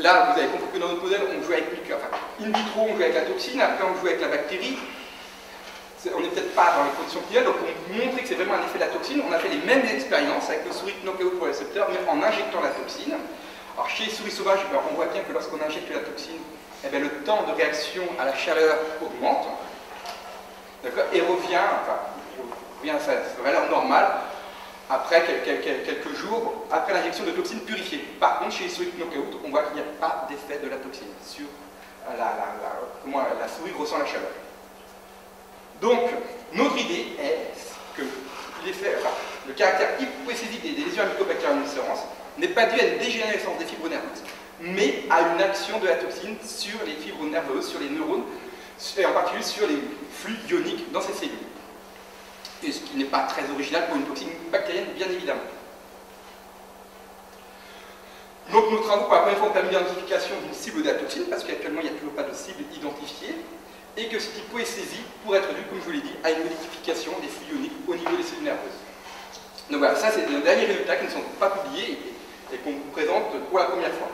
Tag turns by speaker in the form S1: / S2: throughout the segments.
S1: là, vous avez compris que dans notre modèle, on jouait avec in vitro, on jouait avec la toxine, après on jouait avec la bactérie. On n'est peut-être pas dans les conditions cliniques, donc on montrait que c'est vraiment un effet de la toxine. On a fait les mêmes expériences avec le souris knockout pour les récepteurs, mais en injectant la toxine. Alors chez les souris sauvages, on voit bien que lorsqu'on injecte la toxine, eh bien, le temps de réaction à la chaleur augmente, et revient à sa valeur normale après quelques jours après l'injection de toxine purifiée. Par contre, chez les souris knockout, on voit qu'il n'y a pas d'effet de la toxine sur comment la souris ressent la chaleur. Donc, notre idée est que le caractère hypospécifique des lésions à Mycobacterium ulcerans n'est pas dû à une dégénérescence des fibres nerveuses, mais à une action de la toxine sur les fibres nerveuses, sur les neurones, et en particulier sur les flux ioniques dans ces cellules. Et ce qui n'est pas très original pour une toxine bactérienne, bien évidemment. Donc nos travaux, pour la première fois, ont permis l'identification d'une cible de la toxine, parce qu'actuellement, il n'y a toujours pas de cible identifiée, et que cette hypoesthésie pourrait être due, comme je vous l'ai dit, à une modification des flux ioniques au niveau des cellules nerveuses. Donc voilà, ça c'est les derniers résultats qui ne sont pas publiés et qu'on vous présente pour la première fois.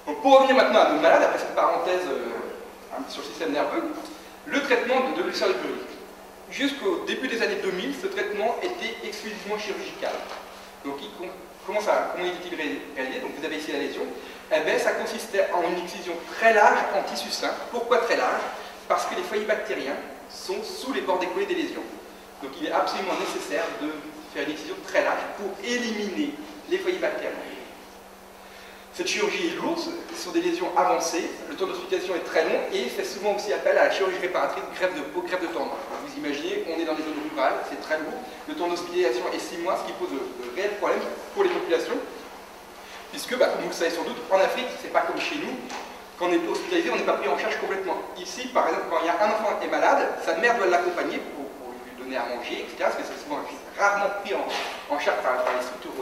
S1: Donc pour revenir maintenant à nos malades, après cette parenthèse sur le système nerveux, le traitement de l'ulcère de Bury. Jusqu'au début des années 2000, ce traitement était exclusivement chirurgical. Donc comment était-il réalisé? Donc vous avez ici la lésion. Eh bien, ça consistait en une excision très large en tissu sain. Pourquoi très large? Parce que les foyers bactériens sont sous les bords décollés des lésions. Donc il est absolument nécessaire de faire une excision très large pour éliminer les foyers bactériens. Cette chirurgie est lourde, ce sont des lésions avancées, le temps d'hospitalisation est très long et fait souvent aussi appel à la chirurgie réparatrice, greffe de peau, greffe de tendons. Vous imaginez, on est dans les zones rurales, c'est très lourd, le temps d'hospitalisation est 6 mois, ce qui pose de réels problèmes pour les populations, puisque, comme vous le savez sans doute, en Afrique, c'est pas comme chez nous, quand on est hospitalisé, on n'est pas pris en charge complètement. Ici, par exemple, quand il y a un enfant qui est malade, sa mère doit l'accompagner pour lui donner à manger, etc., parce que c'est souvent rarement pris en charge par les structures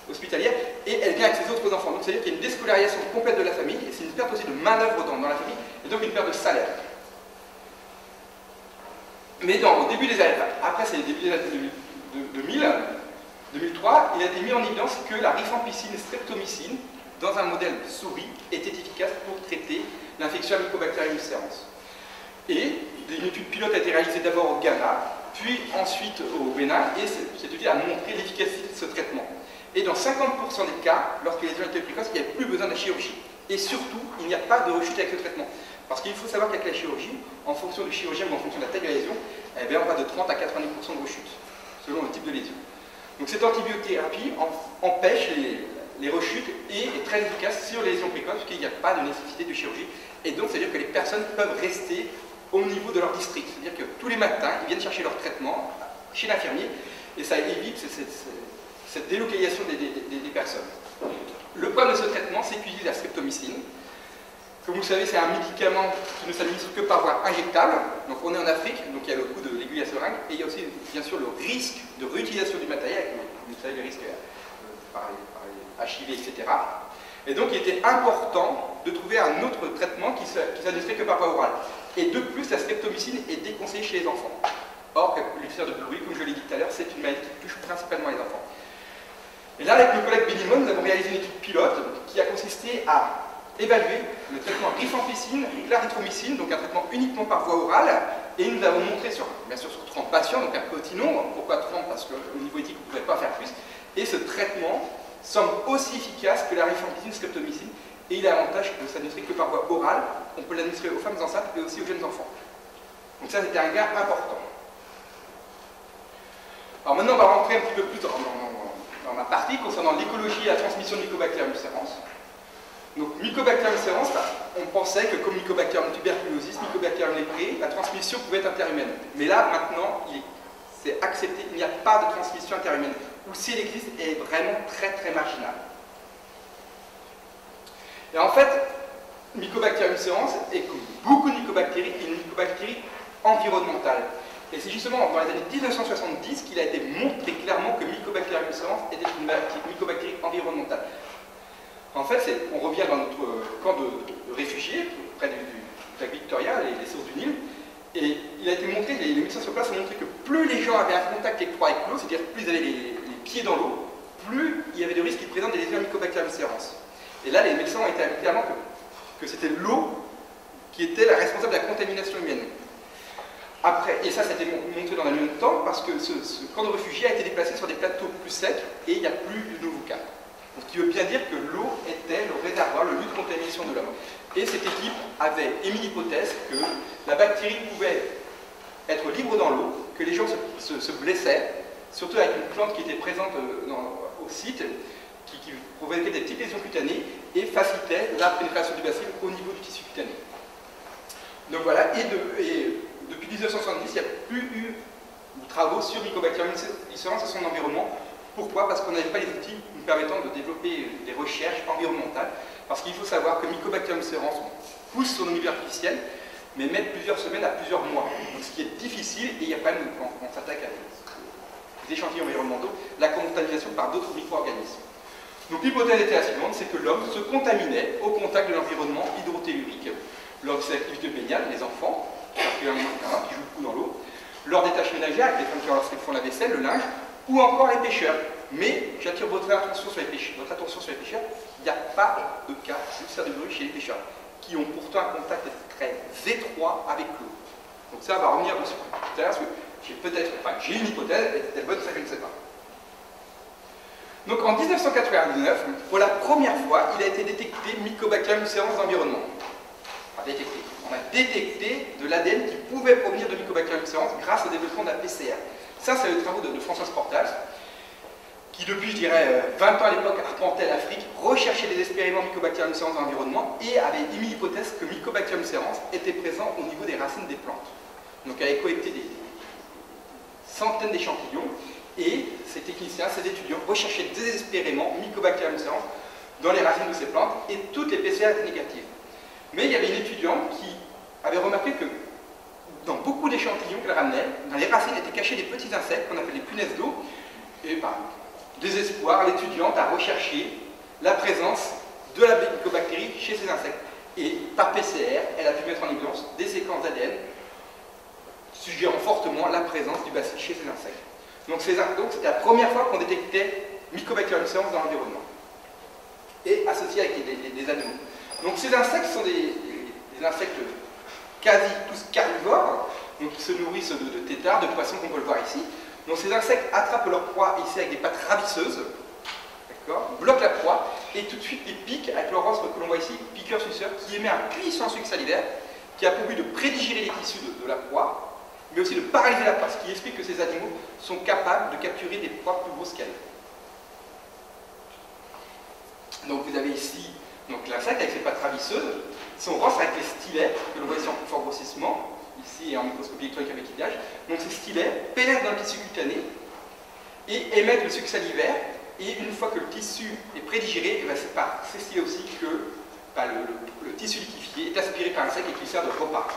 S1: hospitalière, et elle vient avec ses autres enfants. Donc c'est-à-dire qu'il y a une déscolarisation complète de la famille, et c'est une perte aussi de main-d'œuvre dans la famille, et donc une perte de salaire. Mais au début des années, après c'est les débuts des années 2003, il a été mis en évidence que la rifampicine et streptomycine, dans un modèle souris, était efficace pour traiter l'infection à Mycobacterium ulcerans. Et une étude pilote a été réalisée d'abord au Ghana, puis ensuite au Bénin, et cette étude a montré l'efficacité de ce traitement. Et dans 50% des cas, lorsque les lésions étaient précoces, il n'y avait plus besoin de la chirurgie. Et surtout, il n'y a pas de rechute avec ce traitement. Parce qu'il faut savoir qu'avec la chirurgie, en fonction du chirurgien ou en fonction de la taille de la lésion, eh bien, on va de 30 à 90% de rechute, selon le type de lésion. Donc cette antibiothérapie empêche les rechutes et est très efficace sur les lésions précoces, puisqu'il n'y a pas de nécessité de chirurgie. Et donc, c'est-à-dire que les personnes peuvent rester au niveau de leur district. C'est-à-dire que tous les matins, ils viennent chercher leur traitement chez l'infirmier, et ça évite cette délocalisation des personnes. Le problème de ce traitement, c'est qu'il utilise la streptomycine. Comme vous le savez, c'est un médicament qui ne s'administre que par voie injectable. Donc on est en Afrique, donc il y a le coût de l'aiguille à seringue, et il y a aussi bien sûr le risque de réutilisation du matériel, avec, vous savez, les risques par les HIV, etc. Et donc il était important de trouver un autre traitement qui s'administrait que par voie orale. Et de plus, la streptomycine est déconseillée chez les enfants. Or, l'ulcère de Bury, comme je l'ai dit tout à l'heure, c'est une maladie qui touche principalement les enfants. Et là, avec mon collègue Billy Mon, nous avons réalisé une étude pilote qui a consisté à évaluer le traitement rifampicine et clarithromycine, donc un traitement uniquement par voie orale, et nous avons montré, bien sûr sur 30 patients, donc un petit nombre. Pourquoi 30? Parce qu'au niveau éthique, on ne pouvait pas faire plus. Et ce traitement semble aussi efficace que la rifampicine streptomycine, et il a l'avantage de s'administrer que par voie orale. On peut l'administrer aux femmes enceintes et aussi aux jeunes enfants. Donc ça, c'était un gain important. Alors maintenant, on va rentrer un petit peu plus dans ma partie concernant l'écologie et la transmission de Mycobacterium ulcerans. Donc Mycobacterium ulcerans, on pensait que comme Mycobacterium tuberculosis, Mycobacterium leprae, la transmission pouvait être interhumaine. Mais là, maintenant, c'est accepté, il n'y a pas de transmission interhumaine. Ou si elle existe, elle est vraiment très très marginale. Et en fait, Mycobacterium ulcerans est comme beaucoup de mycobactéries, une mycobactérie environnementale. Et c'est justement dans les années 1970 qu'il a été montré clairement que Mycobacterium ulcerans était une mycobactérie environnementale. En fait, on revient dans notre camp de réfugiés, près du lac Victoria, les sources du Nil, et il a été montré, les médecins sur place ont montré que plus les gens avaient un contact étroit avec l'eau, c'est-à-dire plus ils avaient les pieds dans l'eau, plus il y avait de risques qu'ils présentent des lésions à Mycobacterium ulcerans. Et là, les médecins ont établi clairement que c'était l'eau qui était la responsable de la contamination humaine. Après, et ça, ça a été montré dans le même temps parce que ce camp de réfugiés a été déplacé sur des plateaux plus secs et il n'y a plus de nouveaux cas. Donc, ce qui veut bien dire que l'eau était le réservoir, le lieu de contamination de l'homme. Et cette équipe avait émis l'hypothèse que la bactérie pouvait être libre dans l'eau, que les gens se blessaient, surtout avec une plante qui était présente au site, qui provoquait des petites lésions cutanées et facilitait la pénétration du bacille au niveau du tissu cutané. Donc voilà, et depuis 1970, il n'y a plus eu de travaux sur Mycobacterium ulcerosus et son environnement. Pourquoi? Parce qu'on n'avait pas les outils nous permettant de développer des recherches environnementales. Parce qu'il faut savoir que Mycobacterium ulcerosus pousse sur nos milieux artificiels, mais met plusieurs semaines à plusieurs mois. Donc, ce qui est difficile, et il y a quand même, quand on s'attaque à des échantillons environnementaux, la contamination par d'autres micro-organismes. Donc l'hypothèse était la suivante, c'est que l'homme se contaminait au contact de l'environnement hydrotellurique, lors de ses activités baignades, les enfants, particulièrement qui jouent beaucoup dans l'eau, lors des tâches ménagères, avec les femmes qui font la vaisselle, le linge, ou encore les pêcheurs. Mais j'attire votre attention sur les pêcheurs, il n'y a pas de cas d'ulcère de bruit chez les pêcheurs, qui ont pourtant un contact très étroit avec l'eau. Donc ça va revenir dessus tout à l'heure, parce que j'ai une hypothèse, est-elle bonne, ça je ne sais pas. Donc en 1999, pour la première fois, il a été détecté Mycobacterium ulcerosus dans l'environnement. On a détecté de l'ADN qui pouvait provenir de Mycobacterium ulcerosus grâce au développement de la PCR. Ça, c'est les travaux de Françoise Portal, qui depuis, je dirais, 20 ans à l'époque, arpentait l'Afrique, recherchait des expériments Mycobacterium ulcerosus dans l'environnement et avait émis l'hypothèse que Mycobacterium ulcerosus était présent au niveau des racines des plantes. Donc elle avait collecté des centaines d'échantillons et ces techniciens, ces étudiants recherchaient désespérément Mycobacterium ulcerosus dans les racines de ces plantes et toutes les PCR étaient négatives. Mais il y avait une étudiante qui avait remarqué que dans beaucoup d'échantillons qu'elle ramenait, dans les racines étaient cachés des petits insectes qu'on appelle les punaises d'eau. Et par désespoir, l'étudiante a recherché la présence de la mycobactérie chez ces insectes. Et par PCR, elle a pu mettre en évidence des séquences d'ADN suggérant fortement la présence du bacille chez ces insectes. Donc c'était la première fois qu'on détectait Mycobacterium ulcerosus dans l'environnement. Et associé avec des animaux. Donc ces insectes sont des insectes quasi tous carnivores, donc qui se nourrissent de têtards, de poissons, qu'on peut le voir ici. Donc ces insectes attrapent leur proie ici avec des pattes ravisseuses, bloquent la proie, et tout de suite les piquent avec leur rostre que l'on voit ici, piqueur-suceur, qui émet un puissant suc salivaire, qui a pour but de prédigérer les tissus de la proie, mais aussi de paralyser la proie, ce qui explique que ces animaux sont capables de capturer des proies plus grosses qu'elles. Donc vous avez ici l'insecte avec ses pattes ravisseuses, son rostre avec les stylets, que l'on voit ici en plus fort grossissement, ici et en microscopie électronique avec équipage. Donc ces stylets pénètrent dans le tissu cutané et émettent le suc salivaire, et une fois que le tissu est prédigéré, c'est par ces stylets aussi que le tissu liquéfié est aspiré par l'insecte et qui sert de repas.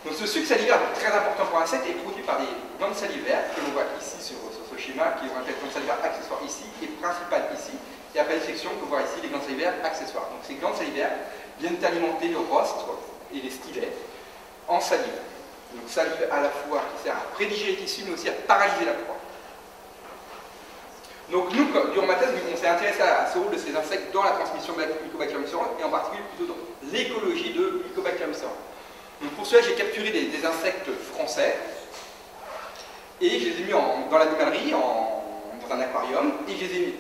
S1: Donc ce suc salivaire, très important pour l'insecte, est produit par des glandes salivaires, que l'on voit ici sur ce schéma, qui est appelé glandes salivaires accessoires ici, et principales ici. Et après les sections, on peut voir ici les glandes salivaires accessoires. Donc ces glandes salivaires viennent alimenter le rostre et les stylets en salive. Donc salive à la fois qui sert à prédigérer les tissus, mais aussi à paralyser la proie. Donc nous, durant ma thèse, on s'est intéressé à ce rôle de ces insectes dans la transmission de Mycobacterium ulcerosus, et en particulier plutôt dans l'écologie de Mycobacterium ulcerosus. Donc pour cela, j'ai capturé des insectes français, et je les ai mis dans l'animalerie, dans un aquarium, et je les ai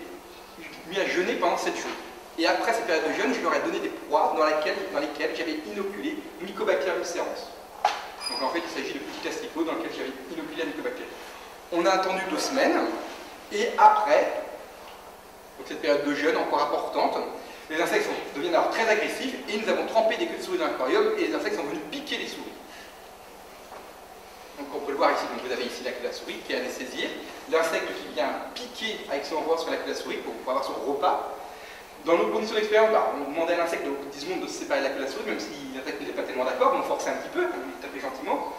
S1: mis à jeûner pendant 7 jours. Et après cette période de jeûne, je leur ai donné des proies dans lesquelles j'avais inoculé Mycobacterium ulcerosus. Donc en fait, il s'agit de petits asticots dans lesquels j'avais inoculé la mycobactérie. On a attendu 2 semaines, et après, donc cette période de jeûne encore importante, les insectes deviennent alors très agressifs, et nous avons trempé des queues de souris dans l'aquarium, et les insectes sont venus piquer les souris. Donc on peut le voir ici, donc vous avez ici la queue de la souris qui est anesthésiée, l'insecte qui vient piquer avec son rostre sur la queue de la souris pour avoir son repas. Dans nos conditions d'expérience, on demandait à l'insecte au bout de 10 secondes de se séparer de la queue de la souris, même si l'insecte n'était pas tellement d'accord, on forçait un petit peu, on lui tapait gentiment.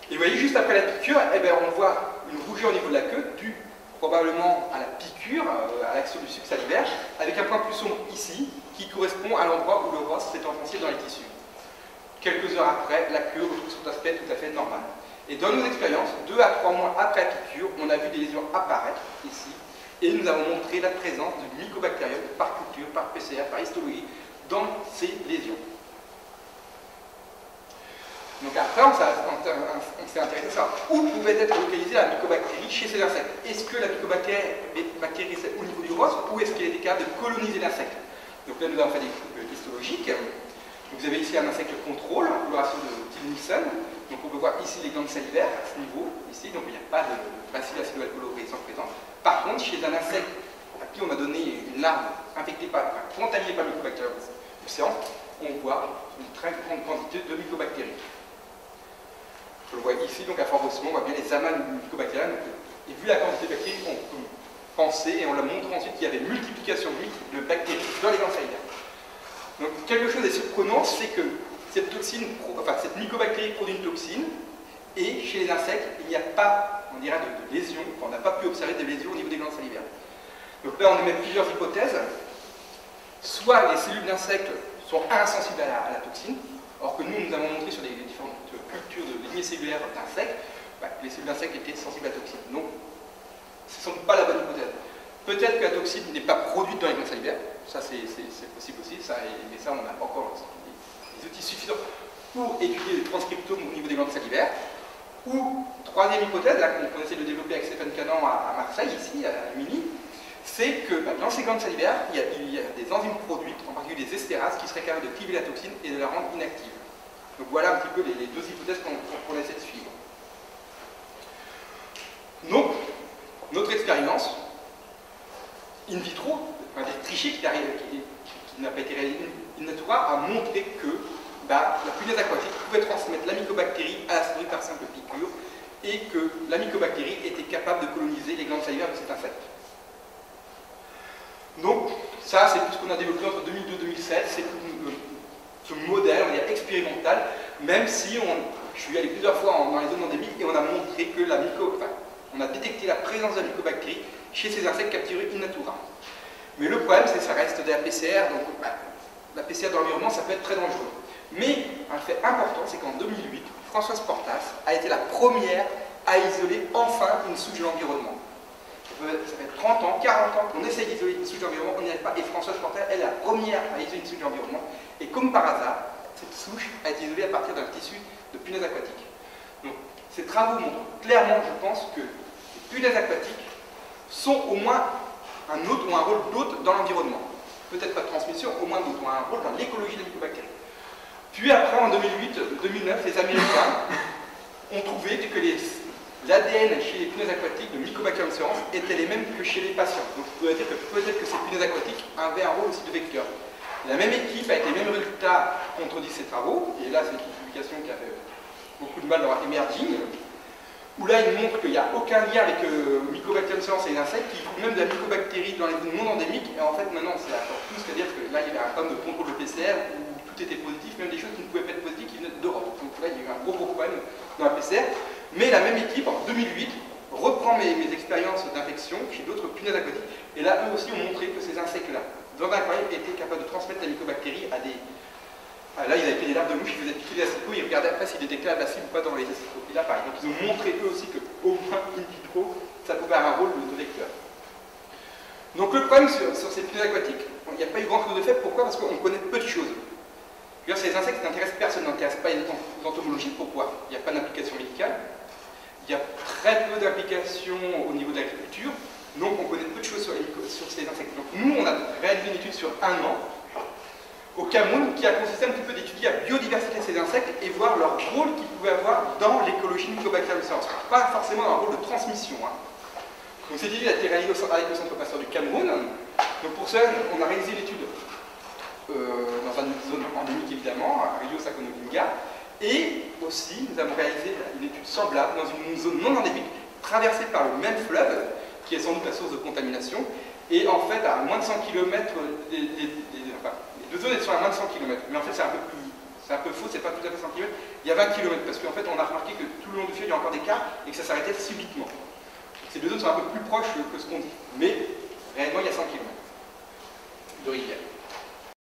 S1: Et vous voyez, juste après la piqûre, on voit une rougeur au niveau de la queue, due probablement à la piqûre, à l'action du suc salivaire, avec un point plus sombre ici, qui correspond à l'endroit où le rostre s'est enfoncé dans les tissus. Quelques heures après, la queue retrouve son aspect tout à fait normal. Et dans nos expériences, 2 à 3 mois après la piqûre, on a vu des lésions apparaître ici, Et nous avons montré la présence du mycobactérium par culture, par PCR, par histologie, dans ces lésions. Donc après, on s'est intéressé à savoir où pouvait être localisée la mycobactérie chez ces insectes. Est-ce que la mycobactérie est au niveau du rostre ou est-ce qu'elle était capable de coloniser l'insecte? Donc là, nous avons fait des coupes histologiques. Donc vous avez ici un insecte contrôle, coloration de type Nielsen. Donc on peut voir ici les glandes salivaires à ce niveau, ici, donc il n'y a pas de bacille acido-alcoolorée sans présence. Par contre, chez un insecte à qui on a donné une larve infectée contaminée par le mycobactérium ulcérans, on voit une très grande quantité de mycobactéries. On le voit ici, donc à fort haussement, on voit bien les amas mycobactériennes. Et vu la quantité de bactéries, on peut penser, et on l'a montré ensuite, qu'il y avait multiplication de bactéries dans les glandes salivaires. Donc quelque chose de surprenant, c'est que cette mycobactérie produit une toxine, et chez les insectes, il n'y a pas, on dirait, de lésions, on n'a pas pu observer de lésions au niveau des glandes salivaires. Donc là, on émet plusieurs hypothèses. Soit les cellules d'insectes sont insensibles à la toxine, or que nous avons montré sur les différentes cultures de lignées cellulaires d'insectes, que les cellules d'insectes étaient sensibles à la toxine. Donc, ce ne semble pas la bonne hypothèse. Peut-être que la toxine n'est pas produite dans les glandes salivaires, ça c'est possible aussi, mais ça on n'a pas encore les outils suffisants pour étudier le transcriptome au niveau des glandes salivaires. Ou, troisième hypothèse, là qu'on essaie de développer avec Stéphane Canan à Marseille, ici, à Lumini, c'est que dans ces glandes salivaires, il y a des enzymes produites, en particulier des estérases, qui seraient capables de cliver la toxine et de la rendre inactive. Donc voilà un petit peu les deux hypothèses qu'on essaie de suivre. Donc, notre expérience, in vitro, des trichés qui n'a pas été réalisé in natura, a montré que la punaise aquatique pouvait transmettre la mycobactérie à la souris par simple piqûre et que la mycobactérie était capable de coloniser les glandes salivaires de cet insecte. Donc, ça, c'est tout ce qu'on a développé entre 2002 et 2007, c'est ce modèle, on va dire, expérimental, même si je suis allé plusieurs fois dans les zones endémiques et on a montré que on a détecté la présence de la mycobactérie chez ces insectes capturés in natura. Mais le problème, c'est que ça reste de la PCR, donc la PCR dans l'environnement, ça peut être très dangereux. Mais un fait important, c'est qu'en 2008, Françoise Portas a été la première à isoler enfin une souche de l'environnement. Ça fait 30 ans, 40 ans qu'on essaye d'isoler une souche de l'environnement, on n'y arrive pas, et Françoise Portas, elle est la première à isoler une souche de l'environnement. Et comme par hasard, cette souche a été isolée à partir d'un tissu de punaises aquatiques. Donc, ces travaux montrent clairement, je pense, que les punaises aquatiques sont au moins un rôle d'hôte dans l'environnement. Peut-être pas de transmission, au moins d'hôte, ont un rôle dans l'écologie des mycobactéries. Puis après, en 2008-2009, les Américains ont trouvé que l'ADN chez les punaises aquatiques de Mycobacterium ulcerans étaient les mêmes que chez les patients. Donc peut-être que ces punaises aquatiques avaient un rôle aussi de vecteur. La même équipe, avec les mêmes résultats, contredit ces travaux, et là c'est une publication qui a fait beaucoup de mal dans Emerging, où là il montre qu'il n'y a aucun lien avec Mycobacterium ulcerans et les insectes, qui trouvent même de la mycobactérie dans les zones non endémiques, et en fait maintenant c'est encore tout, c'est-à-dire que là il y avait un problème de contrôle de PCR où tout était positif, même des choses qui ne pouvaient pas être positives qui venaient d'Europe. Donc là il y a eu un gros problème dans la PCR, mais la même équipe en 2008 reprend mes expériences d'infection chez d'autres punaises aquatiques, et là eux aussi ont montré que ces insectes-là, dans un aquarium, étaient capables de transmettre la mycobactérie à des... Là, ils avaient pris des larves de mouches, ils faisaient piquer des acicots, ils regardaient après s'ils détectaient la bacille ou pas dans les acicots. Et là, pareil, donc ils ont montré eux aussi qu'au moins in vitro, ça pouvait avoir un rôle de vecteur. Donc le problème sur ces punaises aquatiques, il n'y a pas eu grand chose de fait. Pourquoi? Parce qu'on connaît peu de choses. Ces insectes n'intéressent personne, n'intéressent pas les entomologiques. Pourquoi? Il n'y a pas d'implication médicale, il y a très peu d'implication au niveau de l'agriculture, donc on connaît peu de choses sur ces insectes. Donc nous, on a réalisé une étude sur 1 an, au Cameroun, qui a consisté un petit peu d'étudier la biodiversité de ces insectes et voir leur rôle qu'ils pouvaient avoir dans l'écologie Mycobacterium ulcerans. Pas forcément un rôle de transmission. Donc cette étude a été réalisée avec le Centre Pasteur du Cameroun. Donc pour cela, on a réalisé l'étude dans une zone endémique évidemment, à Rio Sakono-Linga, et aussi nous avons réalisé une étude semblable dans une zone non endémique, traversée par le même fleuve, qui est sans doute la source de contamination, et en fait à moins de 100 km les deux zones sont à moins de 100 km, mais en fait c'est un peu faux, c'est pas tout à fait 100 km, il y a 20 km, parce qu'en fait on a remarqué que tout le long du filet il y a encore des cas et que ça s'arrêtait subitement. Donc, ces deux zones sont un peu plus proches que ce qu'on dit, mais réellement il y a 100 km de rivière.